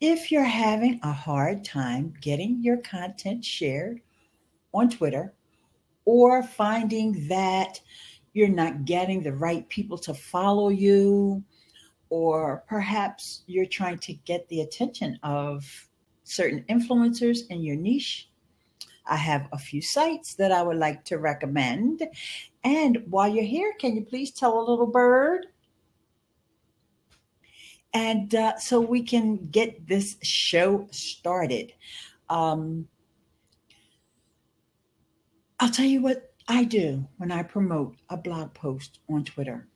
If you're having a hard time getting your content shared on Twitter or finding that you're not getting the right people to follow you, or perhaps you're trying to get the attention of certain influencers in your niche, I have a few sites that I would like to recommend. And while you're here, can you please tell a little bird? And so we can get this show started. Um, I'll tell you what I do when I promote a blog post on Twitter.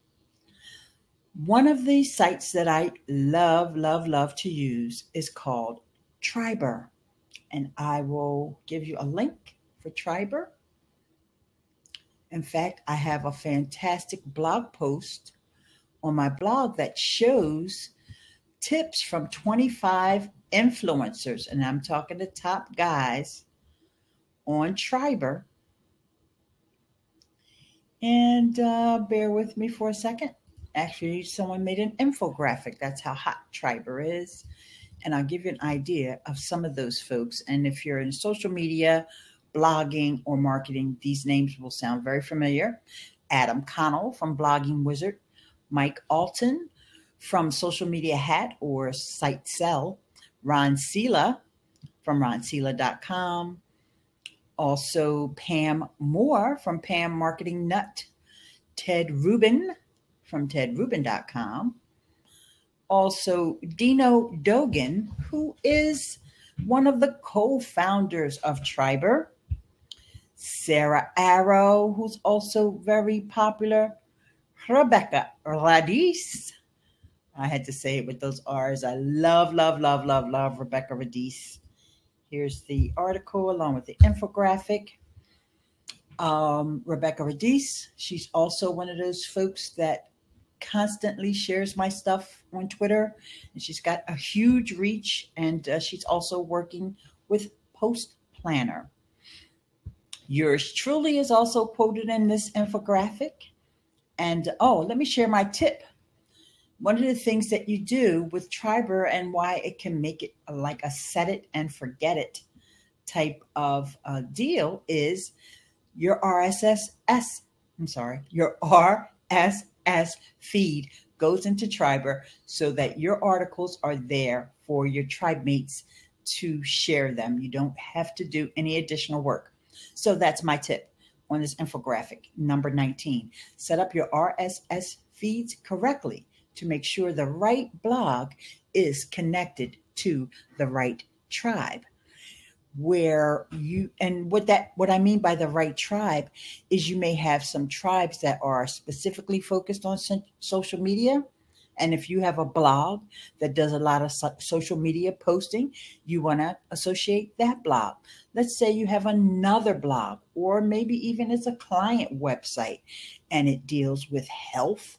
One of the sites that I love, love, love to use is called Triber. And I will give you a link for Triber. In fact, I have a fantastic blog post on my blog that shows tips from 25 influencers, and I'm talking the top guys on Triber. And bear with me for a second. Actually, someone made an infographic. That's how hot Triber is. And I'll give you an idea of some of those folks. And if you're in social media, blogging, or marketing, these names will sound very familiar. Adam Connell from Blogging Wizard, Mike Alton from Social Media Hat or Site Sell, Ron Sela from ronsela.com, also Pam Moore from Pam Marketing Nut, Ted Rubin from tedrubin.com, also Dino Dogan, who is one of the co-founders of Triber, Sarah Arrow, who's also very popular, Rebecca Radis. I had to say it with those R's. I love, love, love, love, love Rebecca Radis. Here's the article along with the infographic. Rebecca Radis, she's also one of those folks that constantly shares my stuff on Twitter, and she's got a huge reach, and she's also working with Post Planner. Yours truly is also quoted in this infographic. And let me share my tip. One of the things that you do with Triber and why it can make it like a set it and forget it type of deal is your your RSS feed goes into Triber so that your articles are there for your tribe mates to share them. You don't have to do any additional work. So that's my tip on this infographic, number 19. Set up your RSS feeds correctly to make sure the right blog is connected to the right tribe. Where you, and what I mean by the right tribe is you may have some tribes that are specifically focused on social media. And if you have a blog that does a lot of social media posting, you want to associate that blog. Let's say you have another blog, or maybe even it's a client website and it deals with health,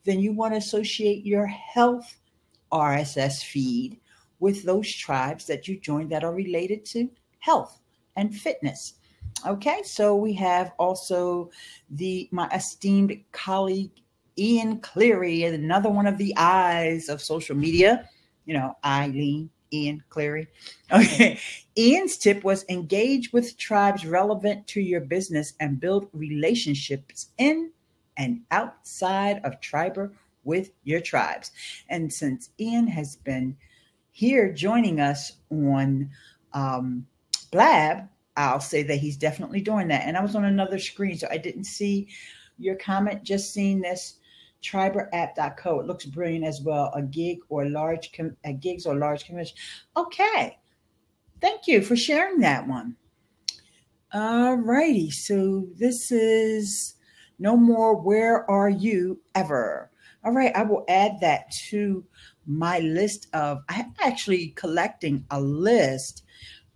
then you want to associate your health RSS feed with those tribes that you joined that are related to health and fitness. Okay, so we have also my esteemed colleague Ian Cleary, another one of the eyes of social media. Eileen, Ian Cleary. Okay, Ian's tip was engage with tribes relevant to your business and build relationships in and outside of Triber with your tribes. And since Ian has been here joining us on Blab, I'll say that he's definitely doing that. And I was on another screen, so I didn't see your comment, just seeing this triberapp.co. It looks brilliant as well. A gigs or large commission. Okay. Thank you for sharing that one. All righty. So this is no more Where Are You Ever? All right. I will add that to my list I'm actually collecting a list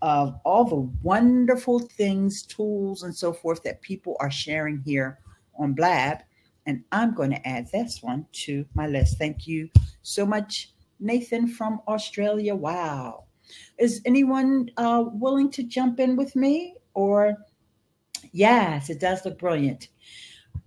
of all the wonderful things, tools, and so forth that people are sharing here on Blab. And I'm going to add this one to my list. Thank you so much, Nathan from Australia. Wow. Is anyone willing to jump in with me? Or, yes, it does look brilliant.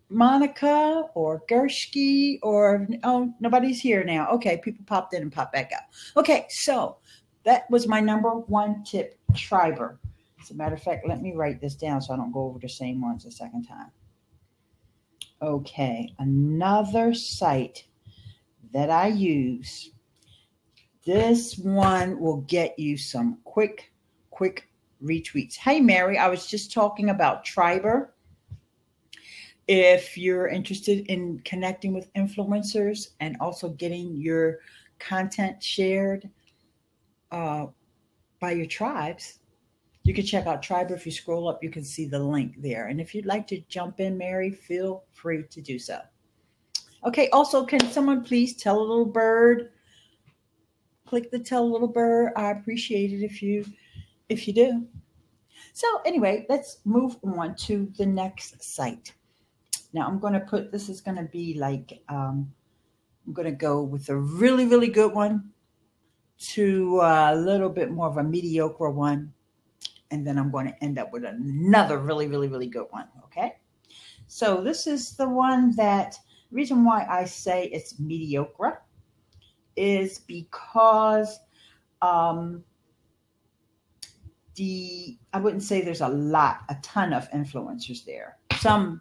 Monica or Gershki or, oh, nobody's here now. Okay, people popped in and popped back out. Okay, so that was my number one tip, Triber. As a matter of fact, let me write this down so I don't go over the same ones a second time. Okay, another site that I use. This one will get you some quick retweets. Hey, Mary, I was just talking about Triber. If you're interested in connecting with influencers and also getting your content shared uh, by your tribes, you can check out Triber. If you scroll up, you can see the link there. And if you'd like to jump in, Mary, feel free to do so. Okay, also, can someone please tell a little bird? Click the tell a little bird. I appreciate it if you do. So anyway, let's move on to the next site. Now I'm going to put, this is going to be like, I'm going to go with a really good one to a little bit more of a mediocre one. And then I'm going to end up with another really good one. Okay. So this is the one that, the reason why I say it's mediocre is because I wouldn't say there's a ton of influencers there. Some,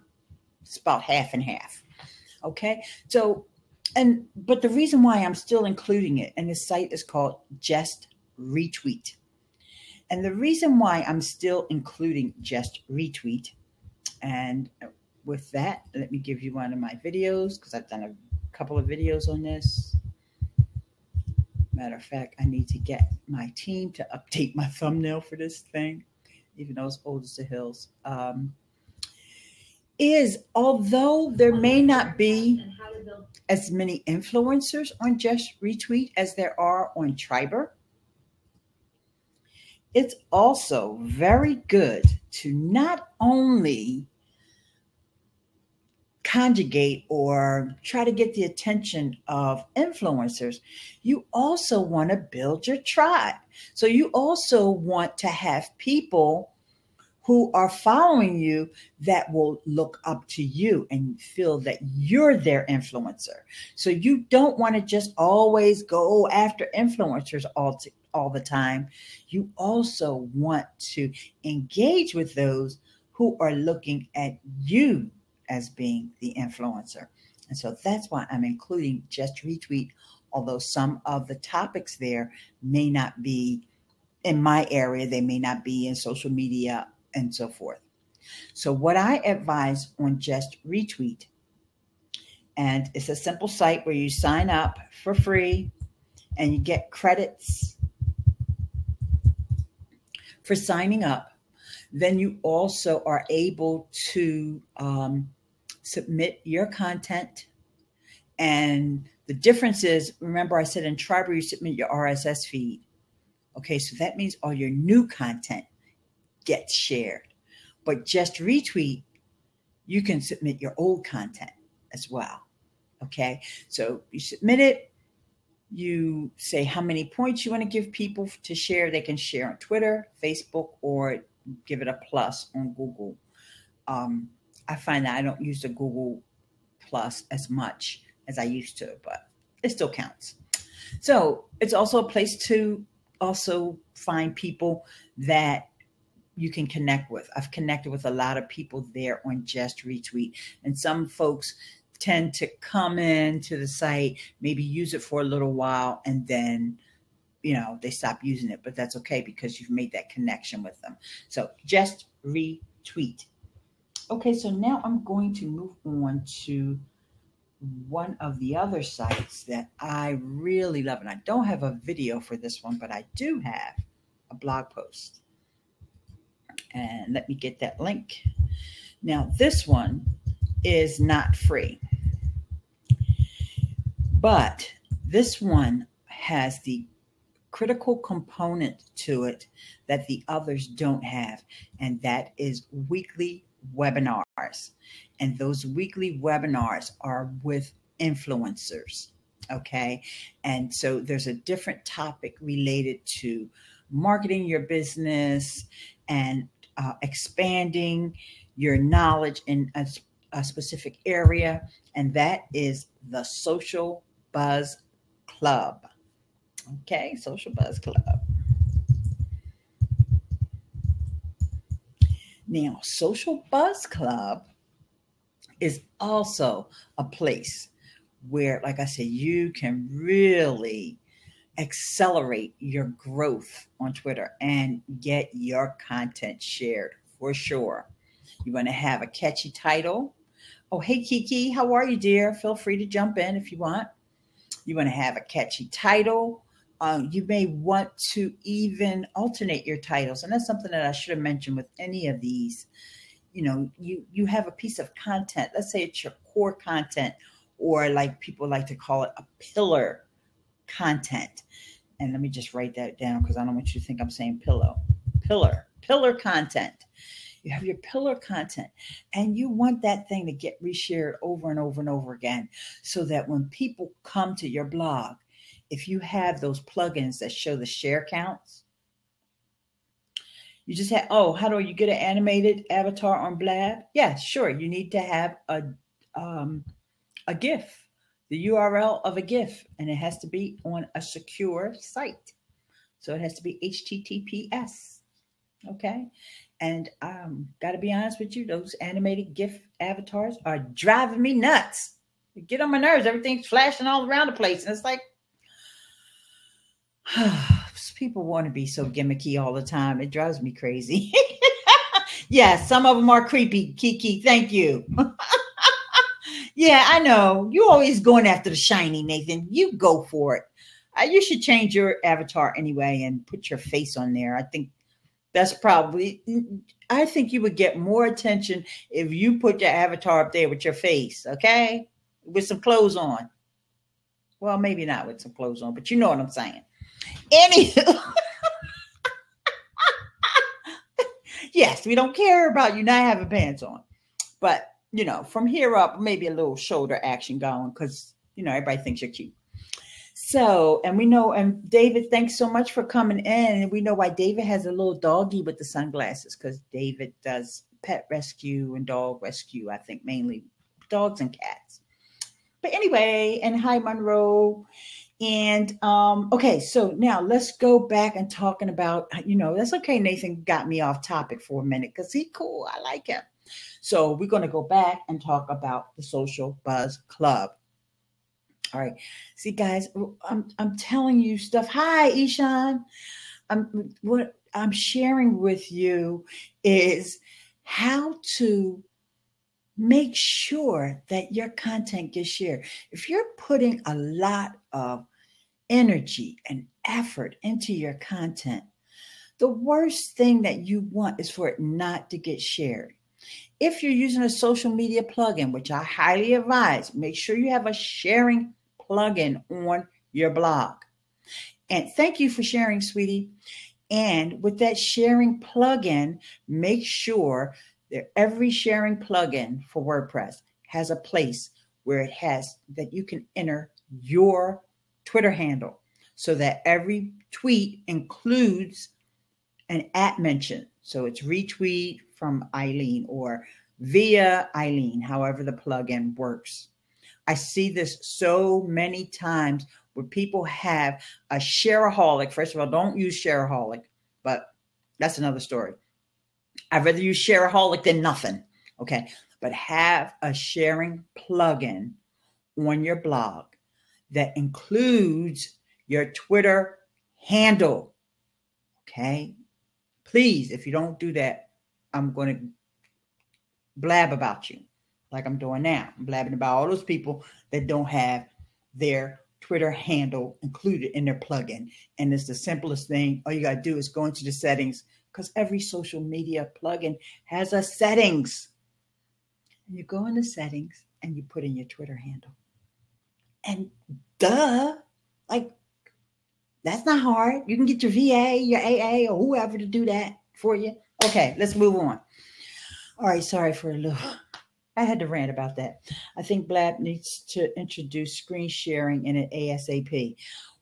it's about half and half. Okay. So, but the reason why I'm still including it, and the site is called Just Retweet. And the reason why I'm still including Just Retweet, and with that, let me give you one of my videos, because I've done a couple of videos on this. Matter of fact, I need to get my team to update my thumbnail for this thing, even though it's old as the hills. Is although there may not be as many influencers on Just Retweet as there are on Triber, it's also very good to not only conjugate or try to get the attention of influencers, you also want to build your tribe. So you also want to have people who are following you that will look up to you and feel that you're their influencer. So you don't want to just always go after influencers all the time. You also want to engage with those who are looking at you as being the influencer. And so that's why I'm including Just Retweet, although some of the topics there may not be in my area, they may not be in social media and so forth. So what I advise on Just Retweet, and it's a simple site where you sign up for free and you get credits for signing up. Then you also are able to submit your content. And the difference is, remember I said in Triber, you submit your RSS feed. Okay, so that means all your new content gets shared. But Just Retweet, you can submit your old content as well. Okay, so you submit it, you say how many points you want to give people to share. They can share on Twitter, Facebook, or give it a plus on Google. I find that I don't use the Google Plus as much as I used to, but it still counts. So it's also a place to also find people that you can connect with. I've connected with a lot of people there on Just Retweet, and some folks tend to come into the site, maybe use it for a little while, and then, they stop using it, but that's okay because you've made that connection with them. So Just Retweet. Okay, so now I'm going to move on to one of the other sites that I really love. And I don't have a video for this one, but I do have a blog post. And let me get that link. Now, this one is not free, but this one has the critical component to it that the others don't have, and that is weekly webinars. And those weekly webinars are with influencers. Okay. And so there's a different topic related to marketing your business and expanding your knowledge in a specific area. And that is the Social Buzz Club. Okay. Social Buzz Club. Now, Social Buzz Club is also a place where, like I said, you can really accelerate your growth on Twitter and get your content shared for sure. You want to have a catchy title. Oh, hey, Kiki, how are you, dear? Feel free to jump in if you want. You want to have a catchy title. You may want to even alternate your titles. And that's something that I should have mentioned with any of these. You have a piece of content. Let's say it's your core content, or like people like to call it a pillar content. And let me just write that down because I don't want you to think I'm saying pillow. Pillar content. You have your pillar content, and you want that thing to get reshared over and over and over again, so that when people come to your blog, if you have those plugins that show the share counts, you just have, oh, how do you get an animated avatar on Blab? Yeah, sure. You need to have a GIF, the URL of a GIF, and it has to be on a secure site. So it has to be HTTPS. Okay. And got to be honest with you, those animated GIF avatars are driving me nuts. They get on my nerves. Everything's flashing all around the place. And it's like, people want to be so gimmicky all the time. It drives me crazy. Yeah, some of them are creepy, Kiki. Thank you. Yeah, I know. You always going after the shiny, Nathan. You go for it. You should change your avatar anyway and put your face on there. I think you would get more attention if you put your avatar up there with your face, okay? With some clothes on. Well, maybe not with some clothes on, but you know what I'm saying. Anywho. Yes, we don't care about you not having pants on. But, from here up, maybe a little shoulder action going because, everybody thinks you're cute. So, and we know, and David, thanks so much for coming in. And we know why David has a little doggy with the sunglasses, because David does pet rescue and dog rescue, I think mainly dogs and cats. But anyway, and hi, Monroe. And okay, so now let's go back and talking about, that's okay. Nathan got me off topic for a minute because he's cool. I like him. So we're going to go back and talk about the Social Buzz Club. All right. See, guys, I'm telling you stuff. Hi, Ishan. What I'm sharing with you is how to make sure that your content gets shared. If you're putting a lot of energy and effort into your content, the worst thing that you want is for it not to get shared. If you're using a social media plugin, which I highly advise, make sure you have a sharing plugin on your blog. And thank you for sharing, sweetie. And with that sharing plugin, make sure that every sharing plugin for WordPress has a place where it has that you can enter your Twitter handle, so that every tweet includes an @ mention. So it's retweet from Eileen or via Eileen, however the plugin works. I see this so many times where people have a Shareaholic. First of all, don't use Shareaholic, but that's another story. I'd rather use Shareaholic than nothing. Okay. But have a sharing plugin on your blog that includes your Twitter handle. Okay. Please, if you don't do that, I'm going to blab about you like I'm doing now. I'm blabbing about all those people that don't have their Twitter handle included in their plugin. And it's the simplest thing. All you got to do is go into the settings, because every social media plugin has a settings. And you go in the settings and you put in your Twitter handle. And like, that's not hard. You can get your VA, your AA, or whoever to do that for you. Okay, let's move on. All right, sorry for a little. I had to rant about that. I think Blab needs to introduce screen sharing in an ASAP.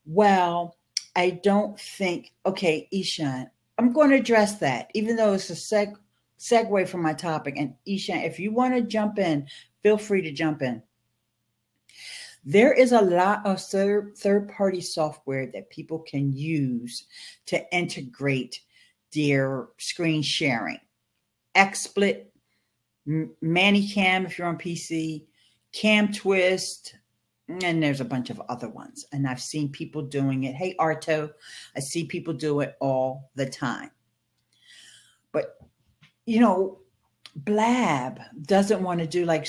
Well, I don't think. Okay, Ishan, I'm going to address that, even though it's a segue from my topic. And Ishan, if you want to jump in, feel free to jump in. There is a lot of third-party software that people can use to integrate their screen sharing. XSplit, ManyCam if you're on PC, CamTwist, and there's a bunch of other ones. And I've seen people doing it. Hey, Arto, I see people do it all the time. But, you know, Blab doesn't want to do like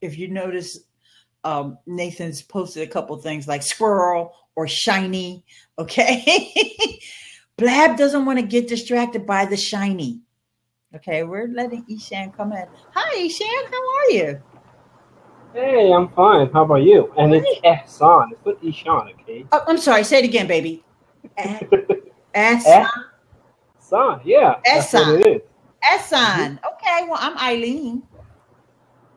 if you notice, Nathan's posted a couple things like squirrel or shiny. Okay. Blab doesn't want to get distracted by the shiny. Okay. We're letting Ishan come in. Hi, Ishan. How are you? Hey, I'm fine. How about you? And it's Ehsan. It's with Ishan, okay? Oh, I'm sorry. Say it again, baby. Ehsan, yeah. That's what it is. Ehsan. Okay. Well, I'm Eileen.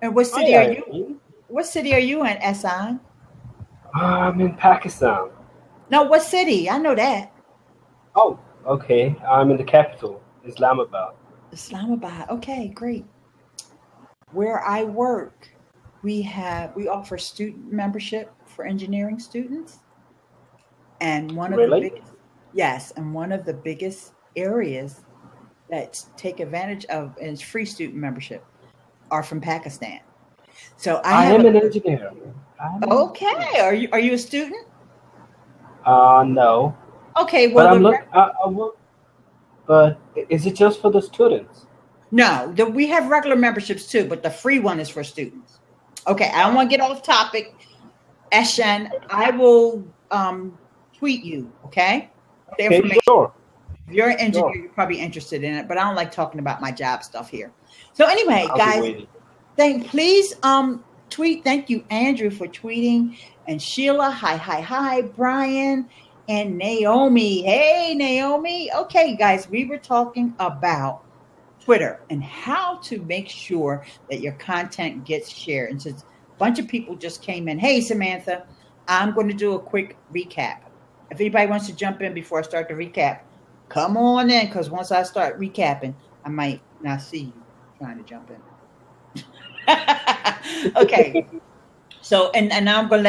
And what city are you? Eileen. What city are you in, Ehsan? I'm in Pakistan. No, what city? I know that. Oh, okay. I'm in the capital, Islamabad. Islamabad. Okay, great. Where I work, we offer student membership for engineering students. And one of the biggest areas that take advantage of is free student membership are from Pakistan. So I am an engineer. Okay. Are you a student? No. Okay. Well, but is it just for the students? No, we have regular memberships too, but the free one is for students. Okay. I don't want to get off topic. Eshan, I will tweet you. Okay. The information. Sure. If you're an engineer, you're probably interested in it, but I don't like talking about my job stuff here. So anyway, guys, please tweet. Thank you, Andrew, for tweeting, and Sheila. Hi, Brian and Naomi. Hey, Naomi. Okay, guys, we were talking about Twitter and how to make sure that your content gets shared. And since a bunch of people just came in, hey, Samantha, I'm going to do a quick recap. If anybody wants to jump in before I start the recap, come on in, because once I start recapping, I might not see you trying to jump in. Okay. So and now I'm gonna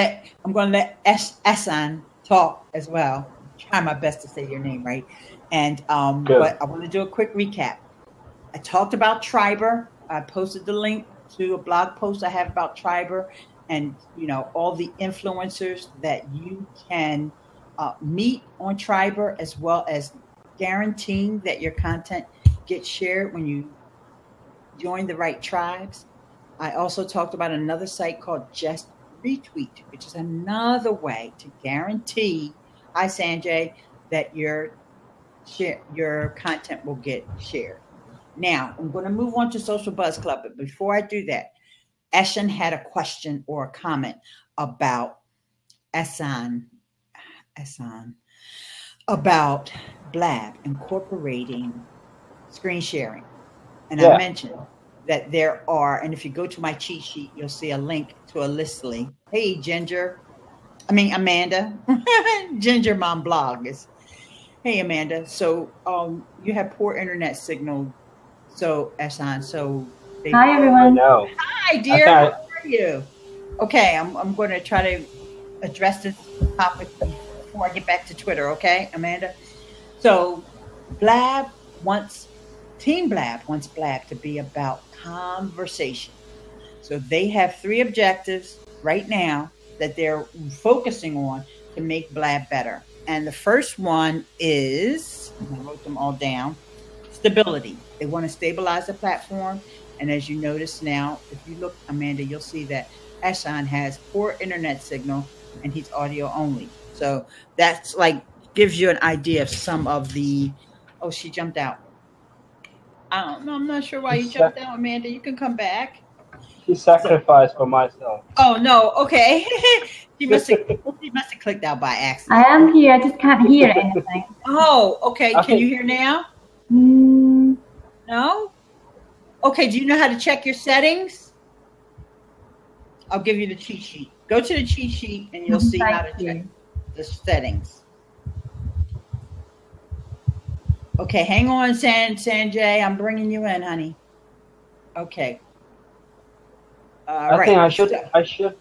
let Ehsan talk as well. Try my best to say your name right. And but I want to do a quick recap. I talked about Triber. I posted the link to a blog post I have about Triber, and all the influencers that you can meet on Triber, as well as guaranteeing that your content gets shared when you join the right tribes. I also talked about another site called Just Retweet, which is another way to guarantee, hi Sanjay, that your content will get shared. Now, I'm going to move on to Social Buzz Club, but before I do that, Eshan had a question or a comment about Ehsan, about Blab incorporating screen sharing. And I mentioned that there are, and if you go to my cheat sheet, you'll see a link to a listly. Hey, Amanda. Ginger Mom blog is. Hey, Amanda. So you have poor internet signal. So, Ehsan, hi, everyone. Hi, dear. How are you? Okay, I'm going to try to address this topic before I get back to Twitter, okay, Amanda? So, Team Blab wants Blab to be about conversation. So they have 3 objectives right now that they're focusing on to make Blab better. And the first one is, I wrote them all down, stability. They want to stabilize the platform. And as you notice now, if you look, Amanda, you'll see that Ehsan has poor internet signal and he's audio only. So that's gives you an idea of some of the, she jumped out. I don't know. I'm not sure why you jumped out, Amanda. You can come back. She sacrificed for myself. Oh, no. Okay. She must have clicked out by accident. I am here. I just can't hear anything. Oh, okay. Can you hear now? No? Okay. Do you know how to check your settings? I'll give you the cheat sheet. Go to the cheat sheet and you'll see how to check the settings. Okay, hang on, Sanjay. I'm bringing you in, honey. Okay. I think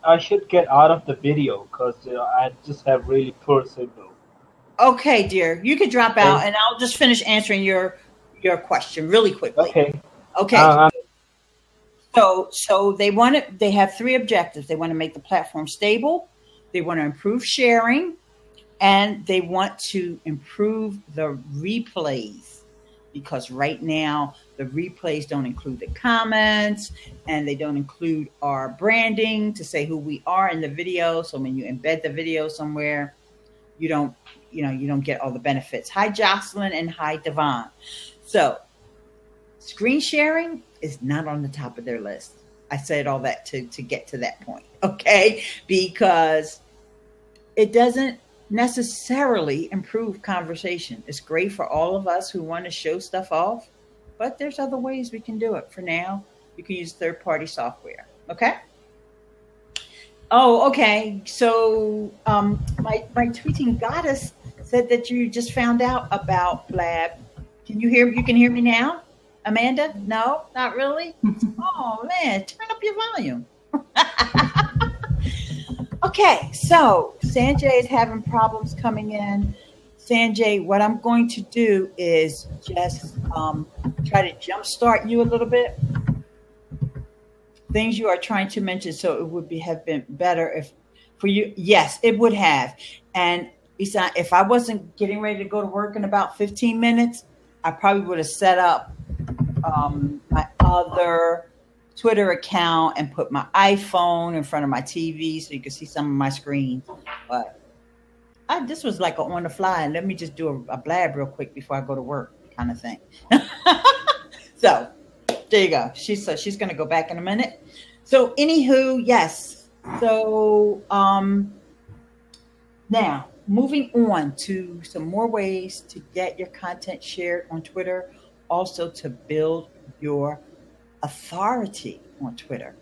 I should get out of the video because I just have really poor signal. Okay, dear. You could drop out, and I'll just finish answering your question really quickly. Okay. So they have three objectives. They want to make the platform stable. They want to improve sharing, and they want to improve the replays, because right now the replays don't include the comments and they don't include our branding to say who we are in the video. So when you embed the video somewhere, you don't get all the benefits. Hi, Jocelyn, and hi, Devon. So screen sharing is not on the top of their list. I said all that to get to that point, okay? Because it doesn't necessarily improve conversation. It's great for all of us who want to show stuff off, but there's other ways we can do it. For now, you can use third-party software, okay? Oh, okay. So my tweeting goddess said that you just found out about Blab. You can hear me now? Amanda? No, not really? Oh, man, turn up your volume. Okay, so Sanjay is having problems coming in. Sanjay, what I'm going to do is just try to jumpstart you a little bit. Things you are trying to mention, so it would have been better if for you. Yes, it would have. And if I wasn't getting ready to go to work in about 15 minutes, I probably would have set up my other Twitter account and put my iPhone in front of my TV so you can see some of my screens. But this was like on the fly, and let me just do a blab real quick before I go to work kind of thing. So there you go. She's going to go back in a minute. So anywho, yes. So now moving on to some more ways to get your content shared on Twitter, also to build your authority on Twitter.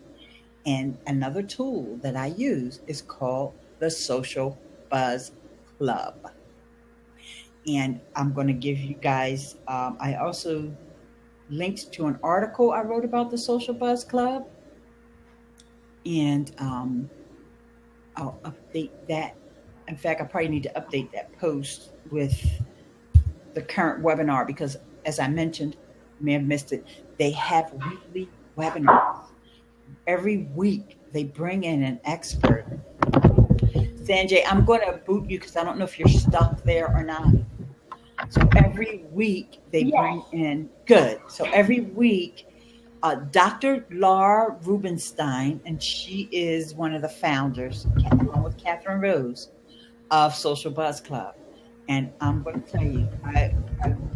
And another tool that I use is called the Social Buzz Club. And I'm going to give you guys, I also linked to an article I wrote about the Social Buzz Club. And I'll update that. In fact, I probably need to update that post with the current webinar because, as I mentioned, you may have missed it, they have weekly webinars. Every week, they bring in an expert. Sanjay, I'm going to boot you because I don't know if you're stuck there or not. So every week, they bring in, good. So every week, Dr. Laura Rubenstein, and she is one of the founders, along with Catherine Rose, of Social Buzz Club. And I'm going to tell you,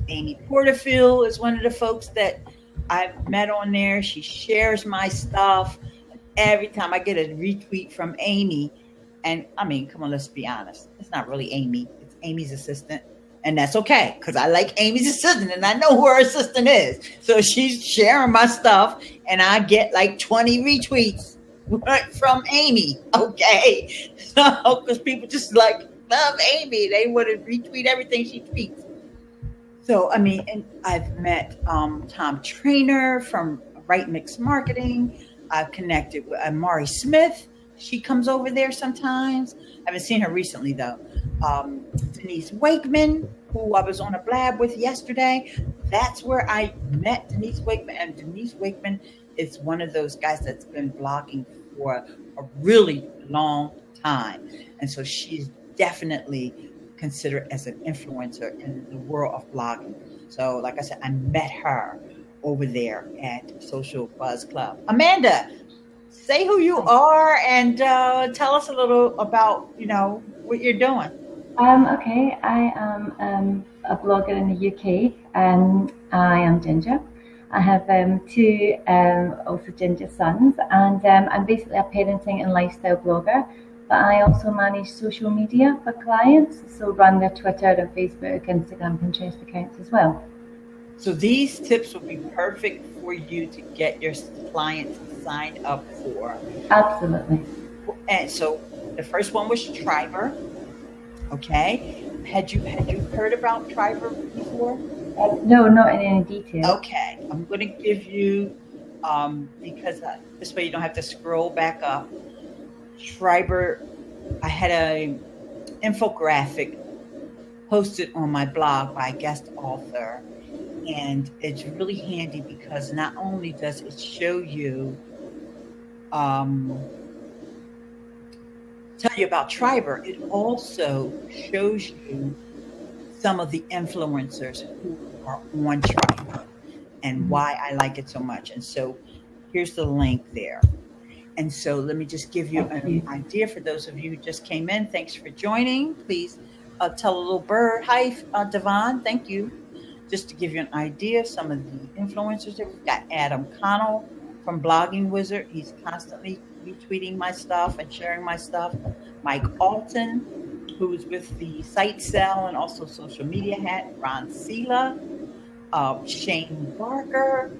Amy Porterfield is one of the folks that I've met on there. She shares my stuff. Every time I get a retweet from Amy, and I mean, come on, let's be honest. It's not really Amy. It's Amy's assistant. And that's okay, because I like Amy's assistant, and I know who her assistant is. So she's sharing my stuff, and I get like 20 retweets from Amy, okay? So, because people just like love Amy. They want to retweet everything she tweets. So, I mean, and I've met Tom Trainer from Right Mix Marketing. I've connected with Mari Smith. She comes over there sometimes. I haven't seen her recently, though. Denise Wakeman, who I was on a blab with yesterday. That's where I met Denise Wakeman. And Denise Wakeman is one of those guys that's been blogging for a really long time. And so she's definitely considered as an influencer in the world of blogging. So like I said, I met her over there at Social Buzz Club. Amanda, say who you are and tell us a little about, what you're doing. Okay, I am a blogger in the UK, and I am Ginger. I have two also ginger sons, and I'm basically a parenting and lifestyle blogger, but I also manage social media for clients, so run their Twitter and Facebook, Instagram, Pinterest accounts as well. So these tips will be perfect for you to get your clients signed up for. Absolutely. And so the first one was Triber. Okay. Had you heard about Triber before? No, not in any detail. Okay. I'm going to give you, because this way you don't have to scroll back up. Triber, I had a infographic posted on my blog by a guest author. And it's really handy because not only does it show you, tell you about Triber, it also shows you some of the influencers who are on Triber and why I like it so much. And so here's the link there. And so let me just give you an idea for those of you who just came in. Thanks for joining. Please tell a little bird. Hi, Devon. Thank you. Just to give you an idea of some of the influencers that we've got. Adam Connell from Blogging Wizard. He's constantly retweeting my stuff and sharing my stuff. Mike Alton, who's with the Site Cell and also Social Media Hat. Ron Sela, Shane Barker,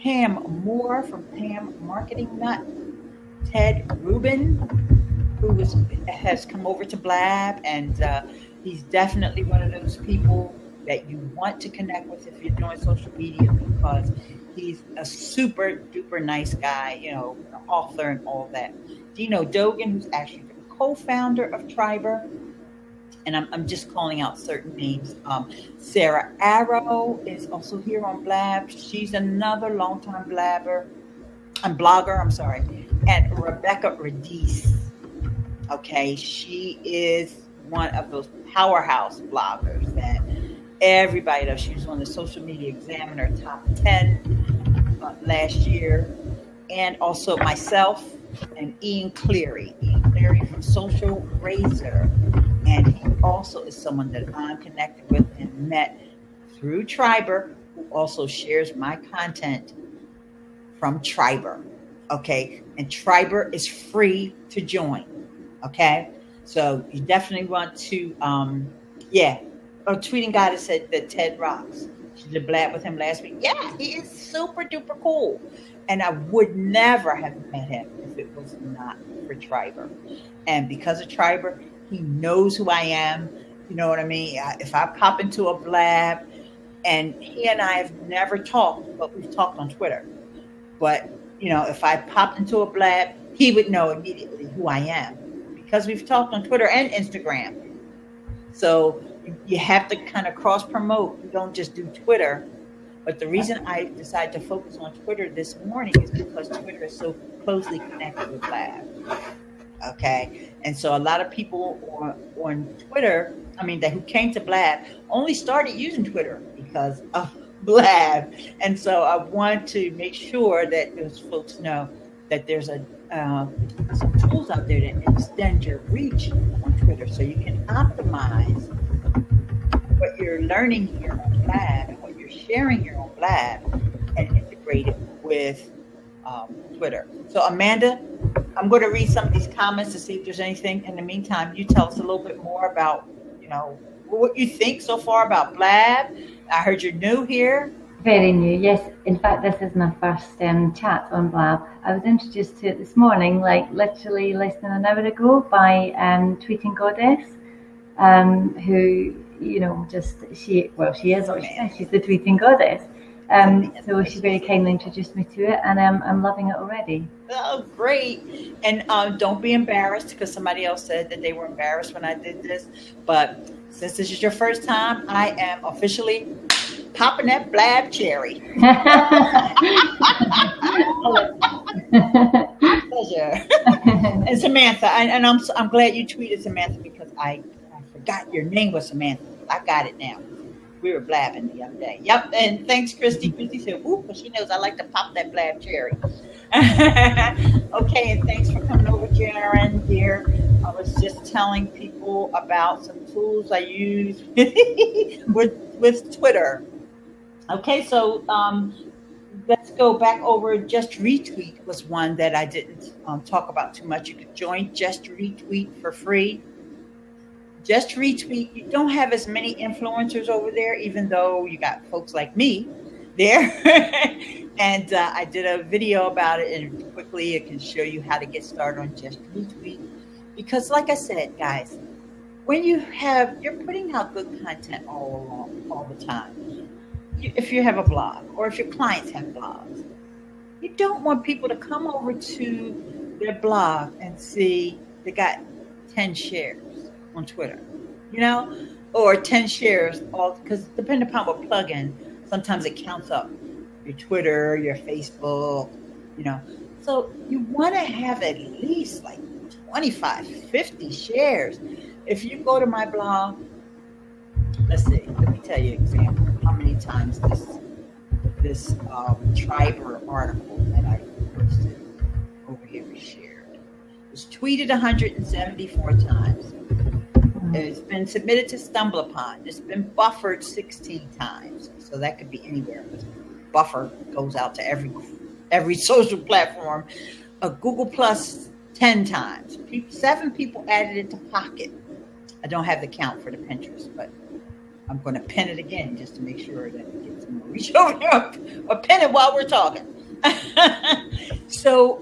Pam Moore from Pam Marketing Nut, Ted Rubin, who has come over to Blab, and he's definitely one of those people that you want to connect with if you're doing social media, because he's a super duper nice guy, you know, an author and all that. Dino Dogan, who's actually the co-founder of Triber, and I'm just calling out certain names. Sarah Arrow is also here on Blab. She's another longtime blogger. And Rebecca Radice. Okay, she is one of those powerhouse bloggers that everybody knows. She was on the Social Media Examiner top 10 last year. And also myself and Ian Cleary from Social Razor. And he also is someone that I'm connected with and met through Triber, who also shares my content from Triber. Okay, and Triber is free to join. Okay, so you definitely want to, Tweeting Guy that said that Ted rocks. She did Blab with him last week. Yeah, he is super duper cool. And I would never have met him if it was not for Triber. And because of Triber, he knows who I am. You know what I mean? If I pop into a Blab, and he and I have never talked, but we've talked on Twitter. But, you know, if I popped into a Blab, he would know immediately who I am because we've talked on Twitter and Instagram. So you have to kind of cross promote. You don't just do Twitter. But the reason I decided to focus on Twitter this morning is because Twitter is so closely connected with Blab. Okay. And so a lot of people on Twitter, who came to Blab only started using Twitter because of Blab. And so I want to make sure that those folks know that there's some tools out there that extend your reach on Twitter so you can optimize what you're learning here on Blab and what you're sharing here on Blab and integrate it with Twitter. So Amanda, I'm going to read some of these comments to see if there's anything. In the meantime, you tell us a little bit more about, what you think so far about Blab. I heard you're new here. Very new, yes. In fact, this is my first chat on Blab. I was introduced to it this morning, like literally less than an hour ago, by Tweeting Goddess, who, she is what she says. She's the Tweeting Goddess. So she very kindly introduced me to it, and I'm loving it already. Oh, great. And don't be embarrassed, because somebody else said that they were embarrassed when I did this. But since this is your first time, I am officially popping that Blab cherry. Pleasure. And Samantha, and I'm glad you tweeted Samantha, because I forgot your name was Samantha. I got it now. We were blabbing the other day. Yep. And thanks, Christy. Christy said, "Ooh," because she knows I like to pop that Blab cherry. Okay, and thanks for coming over, Jaren, here. I was just telling people about some tools I use with Twitter. Okay, so let's go back over. Just Retweet was one that I didn't talk about too much. You can join Just Retweet for free. Just Retweet, you don't have as many influencers over there, even though you got folks like me there. And I did a video about it, and quickly it can show you how to get started on Just Retweet. Because like I said, guys, when you're putting out good content all the time. If you have a blog, or if your clients have blogs, you don't want people to come over to their blog and see they got 10 shares on Twitter, or 10 shares, all because depending upon what plugin. sometimes it counts up your Twitter, your Facebook, you know. So you want to have at least like 25, 50 shares. If you go to my blog, let's see, let me tell you an example how many times this Triber article that I posted over here is shared. It was tweeted 174 times. It's been submitted to StumbleUpon. It's been buffered 16 times. So that could be anywhere. Buffer goes out to every social platform. Google Plus 10 times. 7 people added it to Pocket. I don't have the count for the Pinterest, but I'm going to pin it again just to make sure that it gets more reach over here. Or pin it while we're talking. So,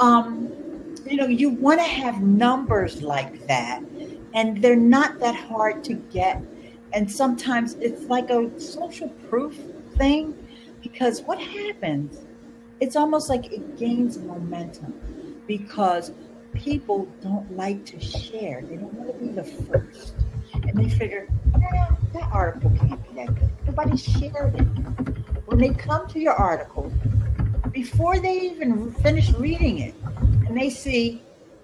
you want to have numbers like that, and they're not that hard to get. And sometimes it's like a social proof thing, because what happens, it's almost like it gains momentum because people don't like to share. They don't want to be the first. And they figure, that article can't be that good. Nobody shared it. When they come to your article, before they even finish reading it, and they see,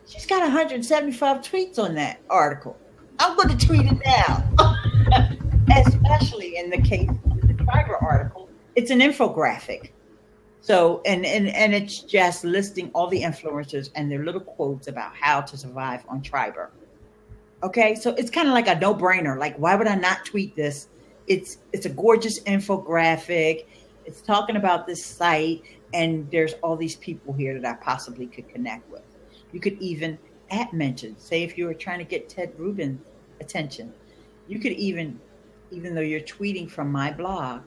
she's got 175 tweets on that article, I'm going to tweet it now. Especially in the case of the Triber article, it's an infographic. So, and it's just listing all the influencers and their little quotes about how to survive on Triber. Okay, so it's kind of like a no-brainer. Like, why would I not tweet this? It's a gorgeous infographic. It's talking about this site, and there's all these people here that I possibly could connect with. You could even mention, say if you were trying to get Ted Rubin's attention, you could even though you're tweeting from my blog,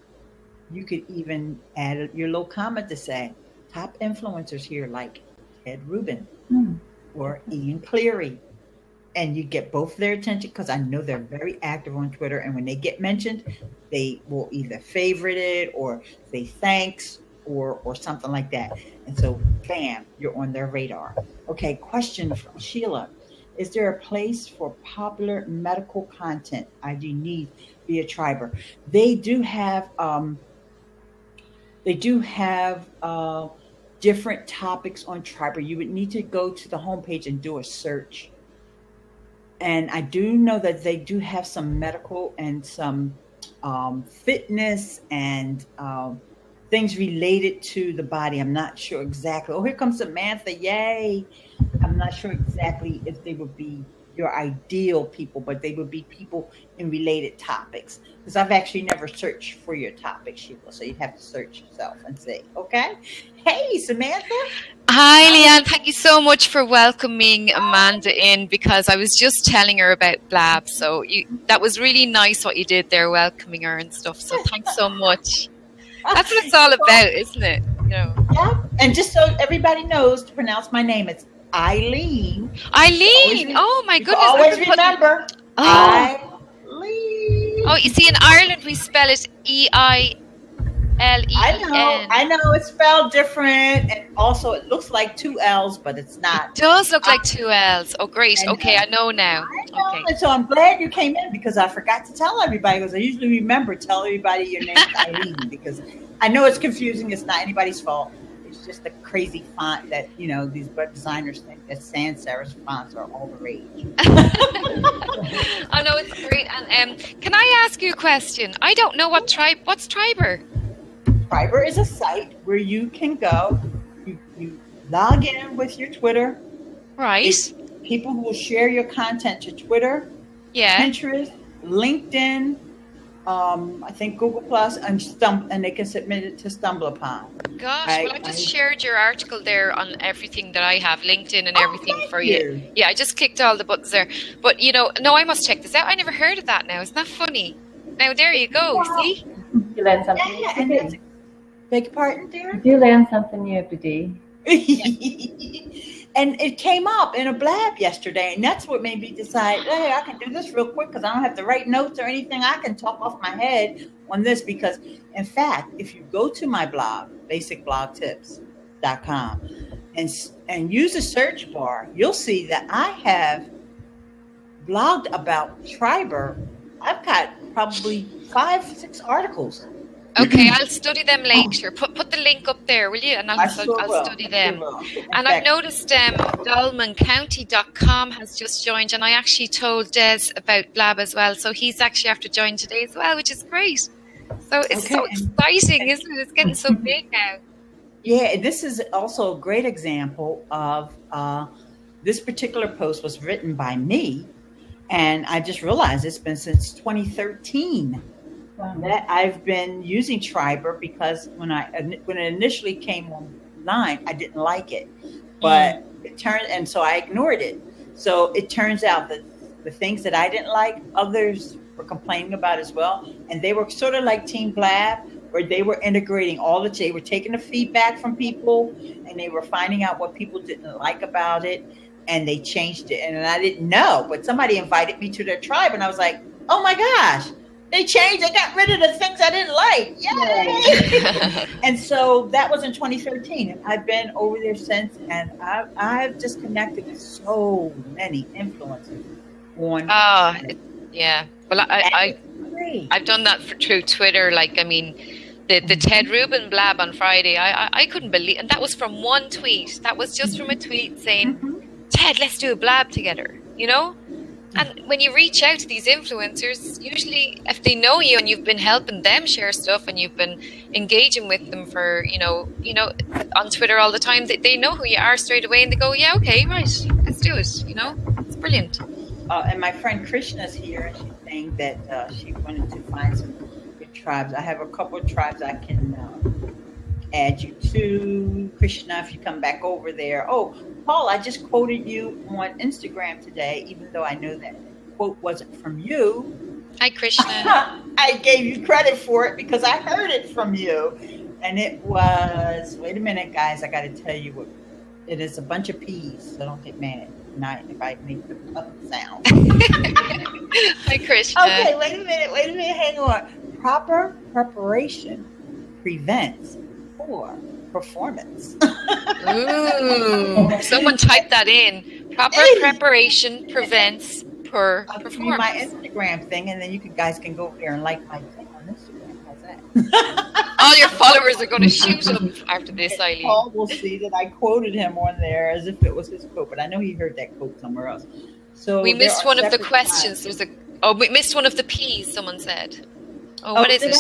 you could even add your little comment to say, top influencers here like Ted Rubin or Ian Cleary. And you get both their attention, because I know they're very active on Twitter. And when they get mentioned, they will either favorite it or say thanks or something like that. And so, bam, you're on their radar. Okay, question from Sheila. Is there a place for popular medical content ID needs via Triber? They do have different topics on Triber. You would need to go to the homepage and do a search. And I do know that they do have some medical and some fitness and things related to the body. I'm not sure exactly. Oh, here comes Samantha. Yay. I'm not sure exactly if they would be your ideal people, but they would be people in related topics. Because I've actually never searched for your topic, Sheila. So you'd have to search yourself and see. Okay. Hey, Samantha. Hi, Leanne. Thank you so much for welcoming Amanda in, because I was just telling her about Blab. So that was really nice what you did there, welcoming her and stuff. So thanks so much. That's what it's all about, isn't it? Yeah. And just so everybody knows to pronounce my name, it's Eileen. Eileen. Oh, my goodness. Always remember. Eileen. Oh, you see, in Ireland, we spell it E-I-L-E-N. I know it's spelled different, and also it looks like 2 L's, but it's not. It does look like 2 L's. Oh, great. Okay, I know now. Okay. And so I'm glad you came in, because I forgot to tell everybody, because I usually remember tell everybody your name is Eileen, because I know it's confusing. It's not anybody's fault. It's just a crazy font that, these web designers think that sans serif fonts are all the rage. I know, it's great. And can I ask you a question? I don't know what's Triber? Triber is a site where you can go, you log in with your Twitter. Right. It's people who will share your content to Twitter, Pinterest, LinkedIn, I think Google Plus, and they can submit it to StumbleUpon. Gosh, I just shared your article there on everything that I have, LinkedIn and everything for you. Yeah, I just clicked all the buttons there. But, no, I must check this out. I never heard of that now. Isn't that funny? Now, there you go, see? You learn something new every day. Beg your pardon, dear? You do learn something new every day. And it came up in a Blab yesterday, and that's what made me decide, hey, I can do this real quick because I don't have to write notes or anything. I can talk off my head on this, because, in fact, if you go to my blog, basicblogtips.com, and use a search bar, you'll see that I have blogged about Triber. I've got probably 5-6 articles. Okay, I'll study them later. Put the link up there, will you? And I'll study them. And I've noticed DolmanCounty.com has just joined, and I actually told Des about Blab as well. So he's actually after joining today as well, which is great. So it's so exciting, isn't it? It's getting so big now. Yeah, this is also a great example of this particular post was written by me, and I just realized it's been since 2013. That I've been using Triber, because when it initially came online, I didn't like it, but so I ignored it. So it turns out that the things that I didn't like, others were complaining about as well, and they were sort of like Team Blab, where they were integrating they were taking the feedback from people, and they were finding out what people didn't like about it, and they changed it. And I didn't know, but somebody invited me to their tribe, and I was like, oh my gosh. They changed. They got rid of the things I didn't like. Yay! And so that was in 2013. And I've been over there since, and I've just connected with so many influencers on. Yeah. Well, I've done that through Twitter. Like, I mean, the Ted Rubin Blab on Friday, I couldn't believe, and that was from one tweet. That was just from a tweet saying, Ted, let's do a Blab together, you know? And when you reach out to these influencers, usually if they know you and you've been helping them share stuff and you've been engaging with them for, you know, on Twitter all the time, they know who you are straight away, and they go, yeah, okay, right, let's do it, you know? It's brilliant. And my friend Krishna's here, and she's saying that she wanted to find some good tribes. I have a couple of tribes I can add you to, Krishna, if you come back over there. Oh, Paul, I just quoted you on Instagram today, even though I know that quote wasn't from you. Hi, Krishna. I gave you credit for it because I heard it from you. And it was, wait a minute, guys, I got to tell you what, it is a bunch of P's, so don't get mad if I make the sound. Hi, Krishna. Okay, wait a minute, hang on. Proper preparation prevents poor performance. Ooh, someone type that in. Proper preparation prevents poor performance. My Instagram thing, and then you guys can go over there and like my thing on Instagram. How's that? All your followers are going to shoot up after this, Eileen. Paul will see that I quoted him on there as if it was his quote, but I know he heard that quote somewhere else. So we missed one of the questions. We missed one of the P's. Someone said. What is it?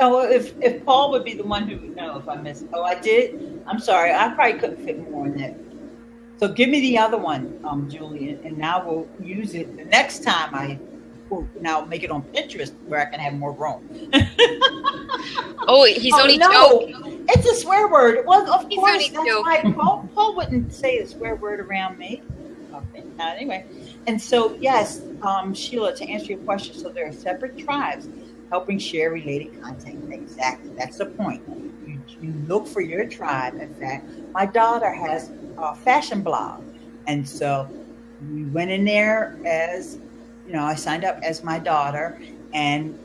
If Paul would be the one who would know if I missed. Oh, I did? I'm sorry. I probably couldn't fit more in that. So give me the other one, Julie, and now we'll use it the next time I quote. Now make it on Pinterest where I can have more room. He's only joking. It's a swear word. Well, of course, that's why Paul wouldn't say a swear word around me. Okay. Anyway, and so yes, Sheila, to answer your question, so there are separate tribes helping share related content. Exactly. That's the point. You look for your tribe. In fact, my daughter has a fashion blog. And so we went in there as, I signed up as my daughter and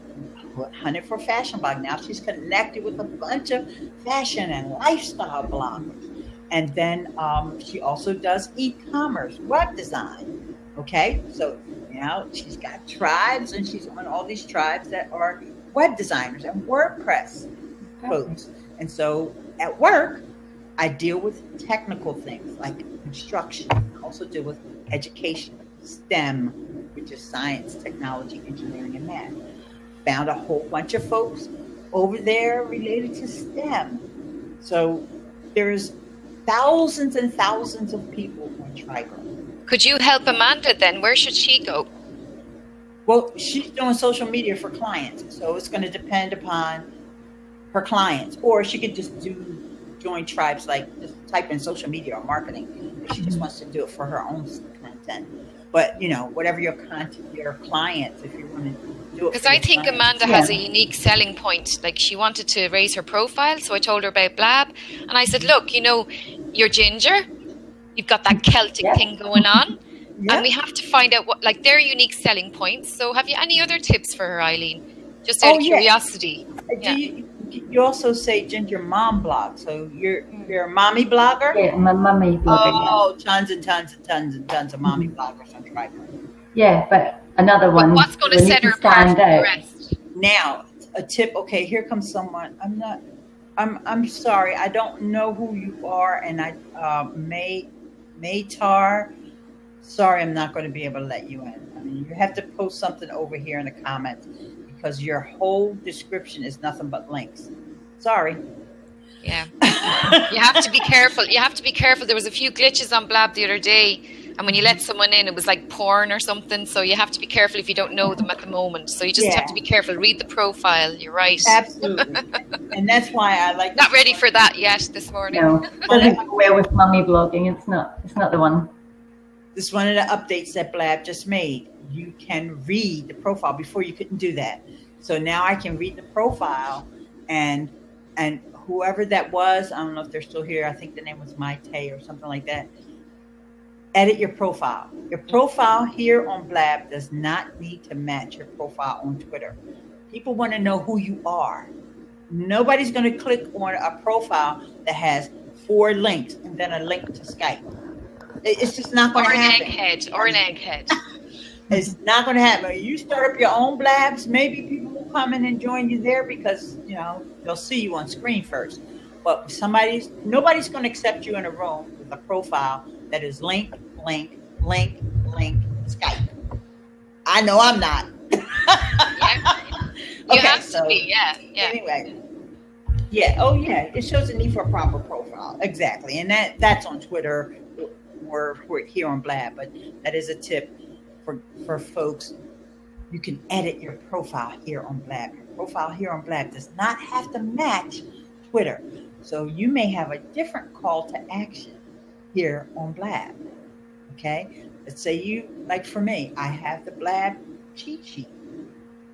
hunted for fashion blog. Now she's connected with a bunch of fashion and lifestyle bloggers. And then she also does e-commerce, web design. Okay. So now she's got tribes, and she's on all these tribes that are web designers and WordPress folks. And so at work, I deal with technical things like construction. I also deal with education, STEM, which is science, technology, engineering, and math. Found a whole bunch of folks over there related to STEM. So there's thousands and thousands of people on Triber. Could you help Amanda then? Where should she go? Well, she's doing social media for clients, so it's going to depend upon her clients. Or she could just join tribes, like just type in social media or marketing if she just wants to do it for her own content. But whatever your content, your clients, if you want to do it. Because I think Amanda has a unique selling point. Like, she wanted to raise her profile, so I told her about Blab, and I said, look, you're ginger. You've got that Celtic thing going on. And we have to find out what, their unique selling points. So have you any other tips for her, Eileen? Just out of curiosity. Yeah. You also say Ginger Mom Blog. So you're a mommy blogger? Yeah, I'm a mommy blogger. Oh, tons and tons and tons and tons of mommy bloggers on Triber. Yeah, but another one. What's going to set her apart from the rest? Now, a tip. Okay, here comes someone. I'm sorry. I don't know who you are, and Maytar. Sorry, I'm not going to be able to let you in. I mean, you have to post something over here in the comments because your whole description is nothing but links. Sorry. Yeah. You have to be careful. You have to be careful. There was a few glitches on Blab the other day, and when you let someone in, it was like porn or something. So you have to be careful if you don't know them at the moment. So you just have to be careful. Read the profile. You're right. Absolutely. And that's why I like. Not ready for that yet this morning. No, it doesn't go well with mummy blogging. It's not the one. This is one of the updates that Blab just made. You can read the profile. Before you couldn't do that. So now I can read the profile, and whoever that was, I don't know if they're still here. I think the name was Maite or something like that. Edit your profile. Your profile here on Blab does not need to match your profile on Twitter. People want to know who you are. Nobody's going to click on a profile that has 4 links and then a link to Skype. It's just not going to happen. Or an egghead. It's not going to happen. You start up your own Blabs, maybe people will come in and join you there because, you know, they'll see you on screen first. But nobody's going to accept you in a room with a profile that is link, Skype. I know I'm not. You have to be, yeah. Anyway. Yeah. Oh, yeah. It shows the need for a proper profile. Exactly. And that's on Twitter or here on Blab. But that is a tip for folks. You can edit your profile here on Blab. Your profile here on Blab does not have to match Twitter. So you may have a different call to action here on Blab. Okay. Let's say like for me, I have the Blab cheat sheet.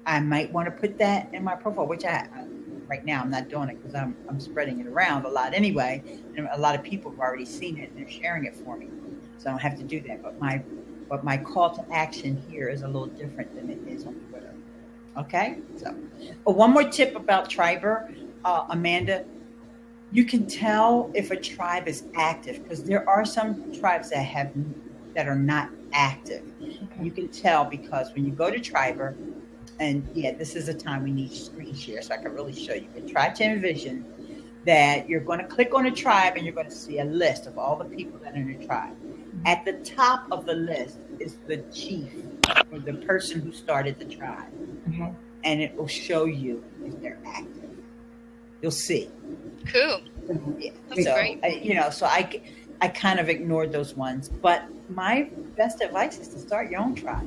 I might want to put that in my profile, which right now I'm not doing it because I'm spreading it around a lot anyway. And a lot of people have already seen it and they're sharing it for me. So I don't have to do that. But my call to action here is a little different than it is on Twitter. Okay? So one more tip about Triber, Amanda. You can tell if a tribe is active because there are some tribes that are not active. Okay. You can tell because when you go to Triber, and yeah, this is a time we need screen share so I can really show you. But try to envision that you're going to click on a tribe and you're going to see a list of all the people that are in the tribe. At the top of the list is the chief or the person who started the tribe. Okay. And it will show you if they're active. You'll see. Cool. Yeah. That's great. So I kind of ignored those ones. But my best advice is to start your own tribe.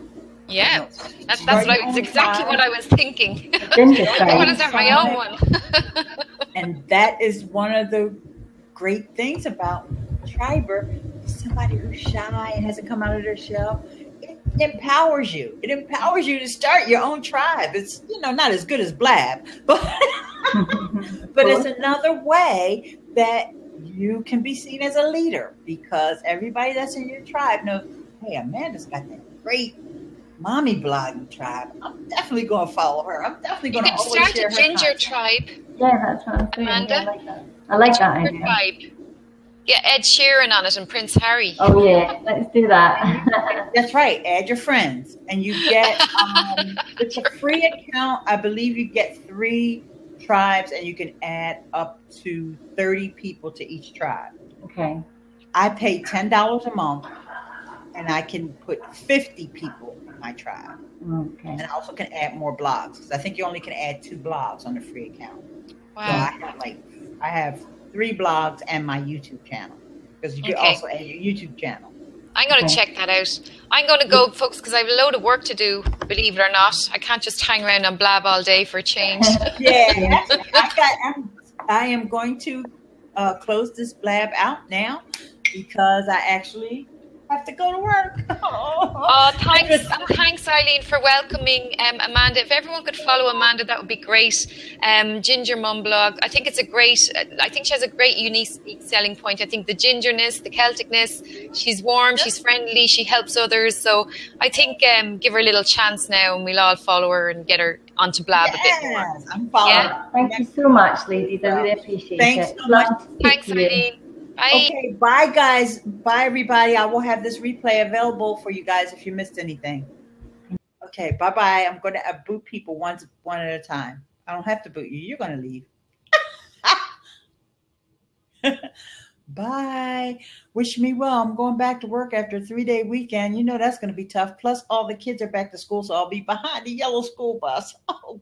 Yeah, that's exactly what I was thinking. I want to start my own one. And that is one of the great things about Triber. Somebody who's shy and hasn't come out of their shell, it empowers you. It empowers you to start your own tribe. It's not as good as Blab, but it's another way that you can be seen as a leader because everybody that's in your tribe knows, hey, Amanda's got that great mommy blogging tribe. I'm definitely going to follow her. I'm definitely going to always share her start a ginger tribe. Yeah, that's what I'm saying. Amanda? Yeah, I like that idea. Tribe. Get Ed Sheeran on it and Prince Harry. Oh yeah, let's do that. That's right. Add your friends, and you get it's a free account. I believe you get 3 tribes, and you can add up to 30 people to each tribe. Okay. I pay $10 a month, and I can put 50 people in my tribe. Okay. And I also can add more blogs because I think you only can add 2 blogs on the free account. Wow. So I have 3 blogs and my YouTube channel because you can also add your YouTube channel. I'm going to check that out. I'm going to go, folks, because I have a load of work to do, believe it or not. I can't just hang around on Blab all day for a change. Yeah. I am going to close this Blab out now because I actually have to go to work. Thanks, Eileen, for welcoming Amanda. If everyone could follow Amanda, that would be great. Ginger Mum blog. I think she has a great unique selling point. I think the gingerness, the Celticness, she's warm, she's friendly, she helps others. So I think give her a little chance now and we'll all follow her and get her onto Blab a bit more. I'm following. Yeah? Thank you so much, ladies. I really appreciate it. Thanks so much. Thanks, Eileen. Bye. Okay, bye guys. Bye everybody. I will have this replay available for you guys if you missed anything. Okay, bye-bye. I'm going to boot people one at a time. I don't have to boot you. You're going to leave. Bye. Wish me well. I'm going back to work after a 3-day weekend. You know that's going to be tough. Plus, all the kids are back to school, so I'll be behind the yellow school bus. Oh,